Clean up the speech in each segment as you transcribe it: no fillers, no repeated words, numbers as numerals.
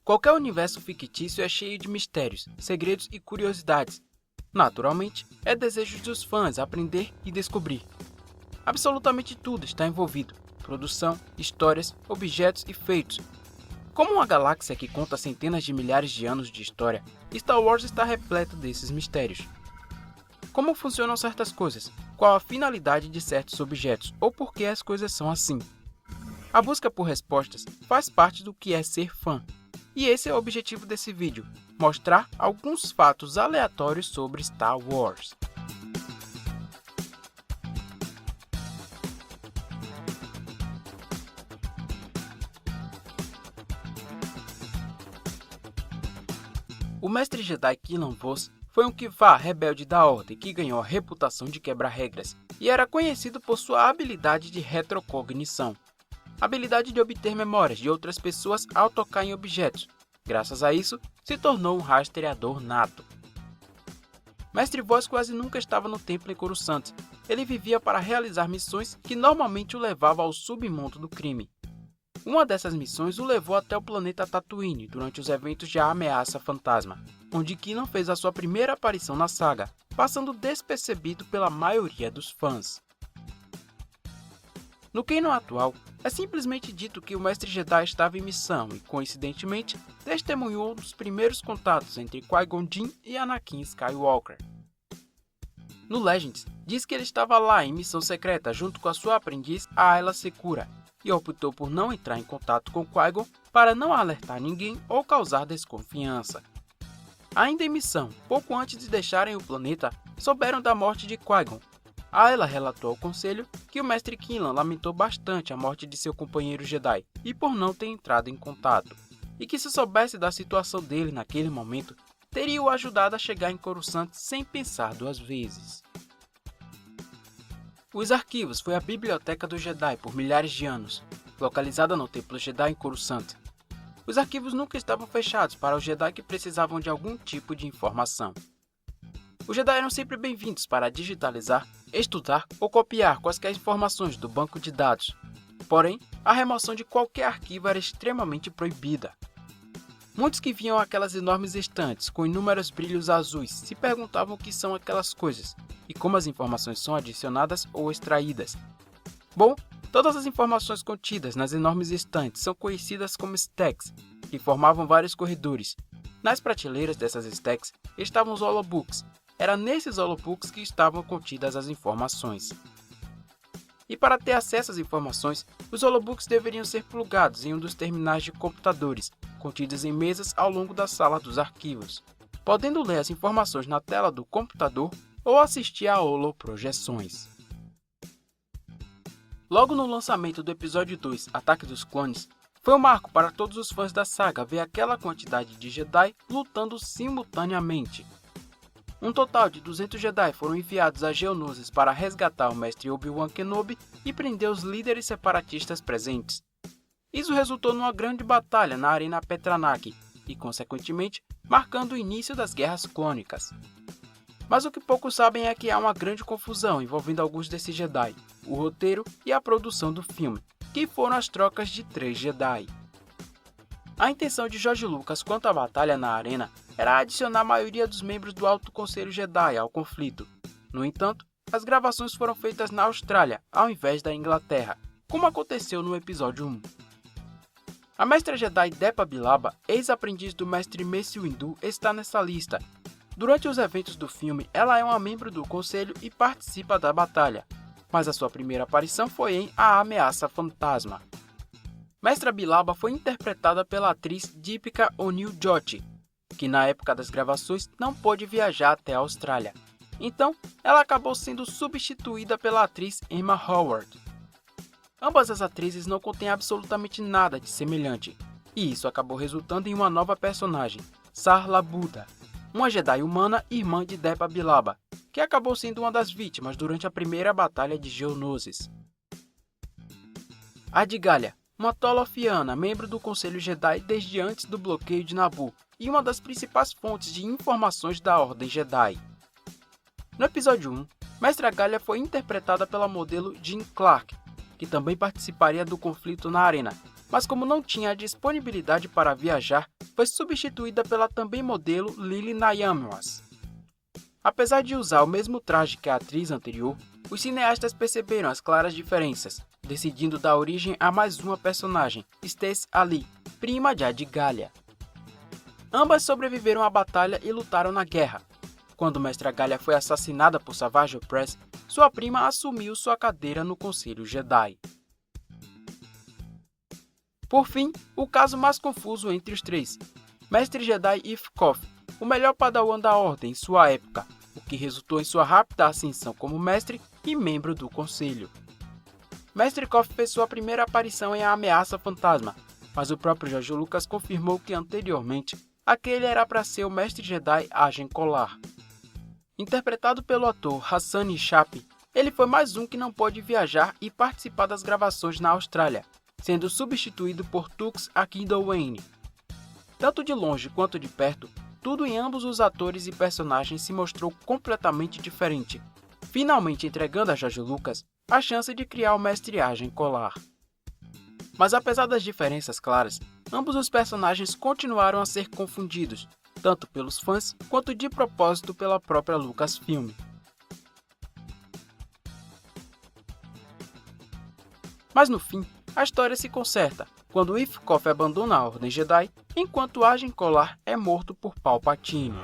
Qualquer universo fictício é cheio de mistérios, segredos e curiosidades. Naturalmente, é desejo dos fãs aprender e descobrir. Absolutamente tudo está envolvido: produção, histórias, objetos e feitos. Como uma galáxia que conta centenas de milhares de anos de história, Star Wars está repleta desses mistérios. Como funcionam certas coisas? Qual a finalidade de certos objetos? Ou por que as coisas são assim? A busca por respostas faz parte do que é ser fã. E esse é o objetivo desse vídeo: mostrar alguns fatos aleatórios sobre Star Wars. O mestre Jedi Kylo Vos foi um Kivah rebelde da Ordem que ganhou a reputação de quebra-regras e era conhecido por sua habilidade de retrocognição, habilidade de obter memórias de outras pessoas ao tocar em objetos. Graças a isso, se tornou um rastreador nato. Mestre Vos quase nunca estava no templo em Coruscant. Ele vivia para realizar missões que normalmente o levavam ao submundo do crime. Uma dessas missões o levou até o planeta Tatooine durante os eventos de A Ameaça Fantasma, onde Kylo fez a sua primeira aparição na saga, passando despercebido pela maioria dos fãs. No canon atual, é simplesmente dito que o Mestre Jedi estava em missão e, coincidentemente, testemunhou um dos primeiros contatos entre Qui-Gon Jinn e Anakin Skywalker. No Legends, diz que ele estava lá em missão secreta junto com a sua aprendiz Aayla Secura, e optou por não entrar em contato com Qui-Gon para não alertar ninguém ou causar desconfiança. Ainda em missão, pouco antes de deixarem o planeta, souberam da morte de Qui-Gon. Aayla relatou ao conselho que o mestre Kylo lamentou bastante a morte de seu companheiro Jedi e por não ter entrado em contato, e que se soubesse da situação dele naquele momento, teria o ajudado a chegar em Coruscant sem pensar duas vezes. Os Arquivos foi a biblioteca do Jedi por milhares de anos, localizada no Templo Jedi em Coruscant. Os arquivos nunca estavam fechados para os Jedi que precisavam de algum tipo de informação. Os Jedi eram sempre bem-vindos para digitalizar, estudar ou copiar quaisquer informações do banco de dados. Porém, a remoção de qualquer arquivo era extremamente proibida. Muitos que viam aquelas enormes estantes com inúmeros brilhos azuis se perguntavam o que são aquelas coisas e como as informações são adicionadas ou extraídas. Bom, todas as informações contidas nas enormes estantes são conhecidas como stacks, que formavam vários corredores. Nas prateleiras dessas stacks estavam os holobooks. Era nesses holobooks que estavam contidas as informações. E para ter acesso às informações, os holobooks deveriam ser plugados em um dos terminais de computadores, contidos em mesas ao longo da sala dos arquivos, podendo ler as informações na tela do computador ou assistir a holoprojeções. Logo no lançamento do episódio 2, Ataque dos Clones, foi um marco para todos os fãs da saga ver aquela quantidade de Jedi lutando simultaneamente. Um total de 200 Jedi foram enviados a Geonosis para resgatar o mestre Obi-Wan Kenobi e prender os líderes separatistas presentes. Isso resultou numa grande batalha na Arena Petranak e, consequentemente, marcando o início das Guerras Clônicas. Mas o que poucos sabem é que há uma grande confusão envolvendo alguns desses Jedi, o roteiro e a produção do filme, que foram as trocas de 3 Jedi. A intenção de George Lucas quanto à batalha na arena era adicionar a maioria dos membros do Alto Conselho Jedi ao conflito. No entanto, as gravações foram feitas na Austrália, ao invés da Inglaterra, como aconteceu no episódio 1. A mestra Jedi Depa Billaba, ex-aprendiz do mestre Mace Windu, está nessa lista. Durante os eventos do filme, ela é uma membro do conselho e participa da batalha, mas a sua primeira aparição foi em A Ameaça Fantasma. Mestra Billaba foi interpretada pela atriz Deepika O'Neil Joshi, que na época das gravações não pôde viajar até a Austrália. Então, ela acabou sendo substituída pela atriz Emma Howard. Ambas as atrizes não contêm absolutamente nada de semelhante, e isso acabou resultando em uma nova personagem, Sarla Buddha, uma Jedi humana irmã de Depa Billaba, que acabou sendo uma das vítimas durante a primeira batalha de Geonosis. Adgallia, uma Tolofiana, membro do Conselho Jedi desde antes do bloqueio de Naboo, e uma das principais fontes de informações da Ordem Jedi. No episódio 1, Mestra Gallia foi interpretada pela modelo Jean Clark, que também participaria do conflito na arena, mas como não tinha a disponibilidade para viajar, foi substituída pela também modelo Lily Nyamas. Apesar de usar o mesmo traje que a atriz anterior, os cineastas perceberam as claras diferenças, decidindo dar origem a mais uma personagem, Stacy Ali, prima de Adigalha. Ambas sobreviveram à batalha e lutaram na guerra. Quando Mestra Galha foi assassinada por Savage Opress, sua prima assumiu sua cadeira no Conselho Jedi. Por fim, o caso mais confuso entre os três. Mestre Jedi Ith Kof, o melhor padawan da Ordem em sua época, o que resultou em sua rápida ascensão como mestre e membro do Conselho. Mestre Kof fez sua primeira aparição em A Ameaça Fantasma, mas o próprio George Lucas confirmou que anteriormente aquele era para ser o Mestre Jedi Agen Kolar. Interpretado pelo ator Hassani Chapi, ele foi mais um que não pôde viajar e participar das gravações na Austrália, sendo substituído por Tux Akindowain. Tanto de longe quanto de perto, tudo em ambos os atores e personagens se mostrou completamente diferente, finalmente entregando a George Lucas a chance de criar o Mestre Agen Kolar. Mas apesar das diferenças claras, ambos os personagens continuaram a ser confundidos, tanto pelos fãs quanto de propósito pela própria Lucasfilm. Mas no fim, a história se conserta, quando Ith Kof abandona a Ordem Jedi, enquanto Agen Kolar é morto por Palpatine.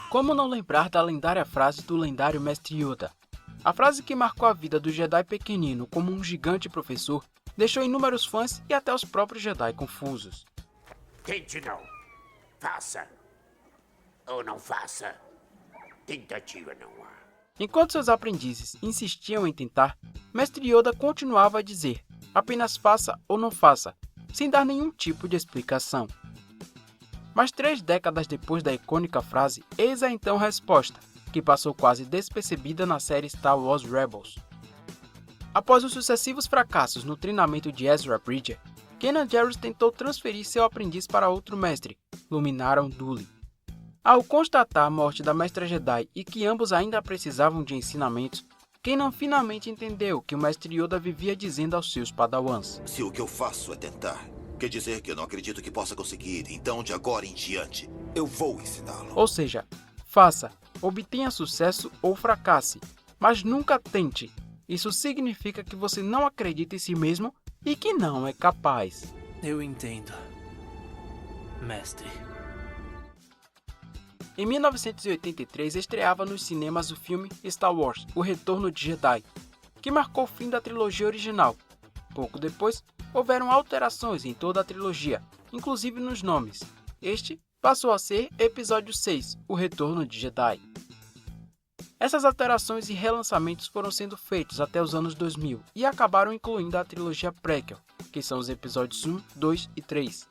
Como não lembrar da lendária frase do lendário Mestre Yoda? A frase que marcou a vida do Jedi pequenino como um gigante professor deixou inúmeros fãs e até os próprios Jedi confusos. Tente não. Faça. Ou não faça. Tentativa não há. Enquanto seus aprendizes insistiam em tentar, Mestre Yoda continuava a dizer, apenas faça ou não faça, sem dar nenhum tipo de explicação. Mas 3 décadas depois da icônica frase, eis a então resposta, que passou quase despercebida na série Star Wars Rebels. Após os sucessivos fracassos no treinamento de Ezra Bridger, Kanan Jarrus tentou transferir seu aprendiz para outro mestre, Luminara Unduli. Ao constatar a morte da Mestra Jedi e que ambos ainda precisavam de ensinamentos, Kanan finalmente entendeu que o Mestre Yoda vivia dizendo aos seus padawans. Se o que eu faço é tentar, quer dizer que eu não acredito que possa conseguir, então de agora em diante, eu vou ensiná-lo. Ou seja, faça, obtenha sucesso ou fracasse, mas nunca tente. Isso significa que você não acredita em si mesmo e que não é capaz. Eu entendo, mestre. Em 1983 estreava nos cinemas o filme Star Wars, O Retorno de Jedi, que marcou o fim da trilogia original. Pouco depois, houveram alterações em toda a trilogia, inclusive nos nomes. Este passou a ser Episódio 6, O Retorno de Jedi. Essas alterações e relançamentos foram sendo feitos até os anos 2000 e acabaram incluindo a trilogia prequel, que são os episódios 1, 2 e 3.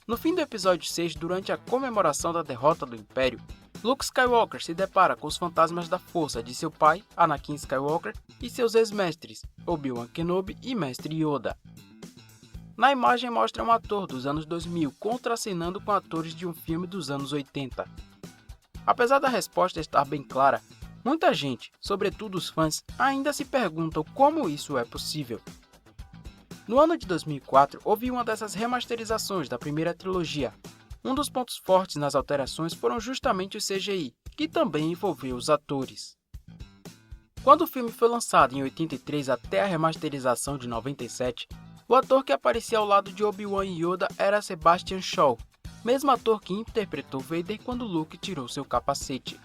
No fim do episódio 6, durante a comemoração da derrota do Império, Luke Skywalker se depara com os fantasmas da força de seu pai, Anakin Skywalker, e seus ex-mestres, Obi-Wan Kenobi e Mestre Yoda. Na imagem mostra um ator dos anos 2000 contracenando com atores de um filme dos anos 80. Apesar da resposta estar bem clara, muita gente, sobretudo os fãs, ainda se perguntam como isso é possível. No ano de 2004, houve uma dessas remasterizações da primeira trilogia. Um dos pontos fortes nas alterações foram justamente o CGI, que também envolveu os atores. Quando o filme foi lançado em 83 até a remasterização de 97, o ator que aparecia ao lado de Obi-Wan e Yoda era Sebastian Shaw, mesmo ator que interpretou Vader quando Luke tirou seu capacete.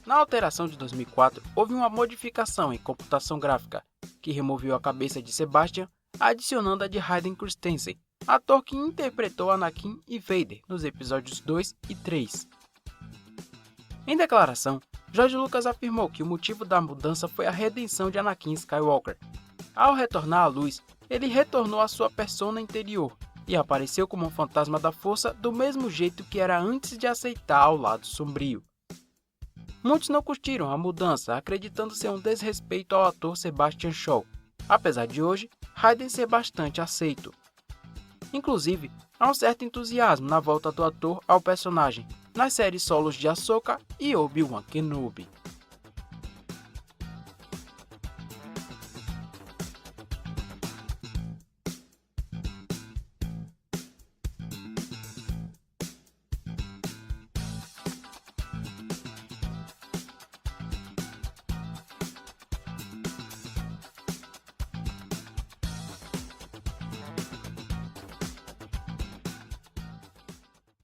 Na alteração de 2004, houve uma modificação em computação gráfica, que removeu a cabeça de Sebastian, adicionando a de Hayden Christensen, ator que interpretou Anakin e Vader nos episódios 2 e 3. Em declaração, George Lucas afirmou que o motivo da mudança foi a redenção de Anakin Skywalker. Ao retornar à luz, ele retornou à sua persona interior e apareceu como um fantasma da força do mesmo jeito que era antes de aceitar o lado sombrio. Muitos não curtiram a mudança, acreditando ser um desrespeito ao ator Sebastian Shaw, apesar de hoje Hayden ser bastante aceito. Inclusive, há um certo entusiasmo na volta do ator ao personagem, nas séries solos de Ahsoka e Obi-Wan Kenobi.